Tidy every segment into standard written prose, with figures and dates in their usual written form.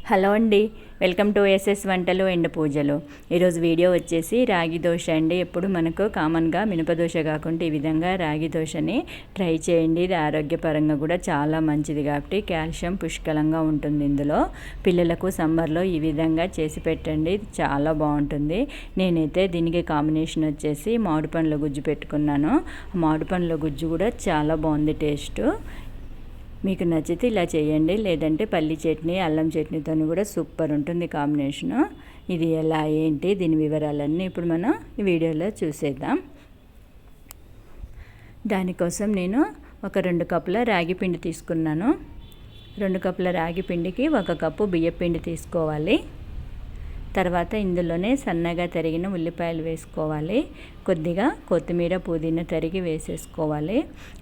Hello అండి, welcome to SS వంటలు and పూజలు. ఈరోజు వీడియో వచ్చేసి రాగి దోశ అండి. ఎప్పుడు మనకు కామన్గా మినప దోశ కాకుండా ఈ విధంగా రాగి దోశని ట్రై చేయండి. ఇది ఆరోగ్యపరంగా కూడా చాలా మంచిది కాబట్టి కాల్షియం పుష్కలంగా ఉంటుంది ఇందులో. పిల్లలకు సమ్మర్లో ఈ విధంగా చేసి పెట్టండి, చాలా బాగుంటుంది. నేనైతే దీనికి కాంబినేషన్ వచ్చేసి మామిడి పండ్ల గుజ్జు పెట్టుకున్నాను. మామిడి పండ్ల గుజ్జు కూడా చాలా బాగుంది టేస్ట్. మీకు నచ్చితే ఇలా చేయండి, లేదంటే పల్లి చట్నీ అల్లం చట్నీతో కూడా సూపర్ ఉంటుంది కాంబినేషను. ఇది ఎలా ఏంటి దీని వివరాలన్నీ ఇప్పుడు మనం ఈ వీడియోలో చూసేద్దాం. దానికోసం నేను ఒక 2 కప్పుల రాగి పిండి తీసుకున్నాను. 2 కప్పుల రాగి పిండికి 1 కప్పు బియ్యపిండి తీసుకోవాలి. తర్వాత ఇందులోనే సన్నగా తరిగిన ఉల్లిపాయలు వేసుకోవాలి. కొద్దిగా కొత్తిమీర పుదీనా తరిగి వేసేసుకోవాలి.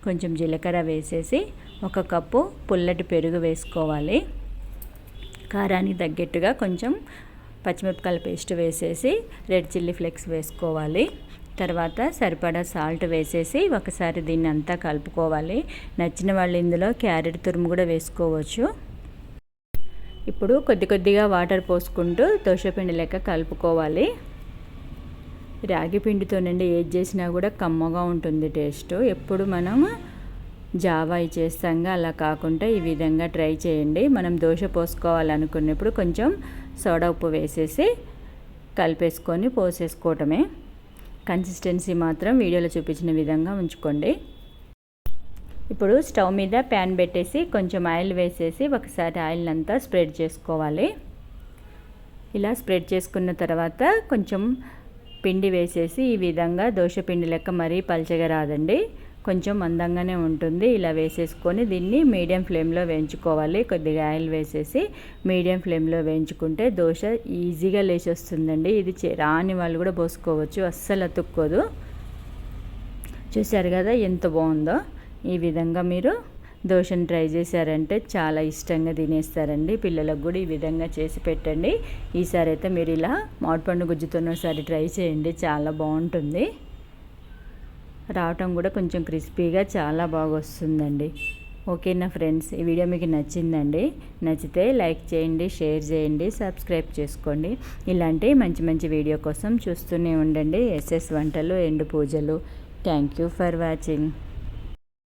కొంచెం జీలకర్ర వేసేసి 1 కప్పు పుల్లటి పెరుగు వేసుకోవాలి. కారానికి తగ్గట్టుగా కొంచెం పచ్చిమిరపకాయల పేస్ట్ వేసేసి రెడ్ చిల్లీ ఫ్లేక్స్ వేసుకోవాలి. తర్వాత సరిపడా సాల్ట్ వేసేసి ఒకసారి దీన్ని అంతా కలుపుకోవాలి. నచ్చిన వాళ్ళు ఇందులో క్యారెట్ తురుము కూడా వేసుకోవచ్చు. ఇప్పుడు కొద్దిగా వాటర్ పోసుకుంటూ దోశపిండి లెక్క కలుపుకోవాలి. రాగి పిండితోనండి ఏది చేసినా కూడా కమ్మగా ఉంటుంది టేస్ట్. ఎప్పుడు మనం జావా చేస్తాంగా అలా కాకుండా ఈ విధంగా ట్రై చేయండి. మనం దోశ పోసుకోవాలనుకున్నప్పుడు కొంచెం సోడా ఉప్పు వేసేసి కలిపేసుకొని పోసేసుకోవటమే. కన్సిస్టెన్సీ మాత్రం వీడియోలో చూపించిన విధంగా ఉంచుకోండి. ఇప్పుడు స్టవ్ మీద ప్యాన్ పెట్టేసి కొంచెం ఆయిల్ వేసేసి ఒకసారి ఆయిల్ అంతా స్ప్రెడ్ చేసుకోవాలి. ఇలా స్ప్రెడ్ చేసుకున్న తర్వాత కొంచెం పిండి వేసేసి ఈ విధంగా దోశ పిండి లెక్క మరీ పల్చగా రాదండి, కొంచెం మందంగానే ఉంటుంది. ఇలా వేసేసుకొని దీన్ని మీడియం ఫ్లేమ్లో వేయించుకోవాలి. కొద్దిగా ఆయిల్ వేసేసి మీడియం ఫ్లేమ్లో వేయించుకుంటే దోశ ఈజీగా లేచి వస్తుందండి. ఇది రాని వాళ్ళు కూడా పోసుకోవచ్చు, అస్సలు అతుక్కోదు. చూశారు కదా ఎంత బాగుందో. ఈ విధంగా మీరు దోశను ట్రై చేశారంటే చాలా ఇష్టంగా తినేస్తారండి. పిల్లలకు కూడా ఈ విధంగా చేసి పెట్టండి. ఈసారి అయితే మీరు ఇలా మామిడిపండు గుజ్జుతోనోసారి ట్రై చేయండి, చాలా బాగుంటుంది. రావటం కూడా కొంచెం క్రిస్పీగా చాలా బాగా వస్తుందండి. ఓకేనా ఫ్రెండ్స్, ఈ వీడియో మీకు నచ్చిందండి. నచ్చితే లైక్ చేయండి, షేర్ చేయండి, సబ్స్క్రైబ్ చేసుకోండి. ఇలాంటి మంచి మంచి వీడియో కోసం చూస్తూనే ఉండండి ఎస్ఎస్ వంటలు అండ్ పూజలు. Thank you for watching.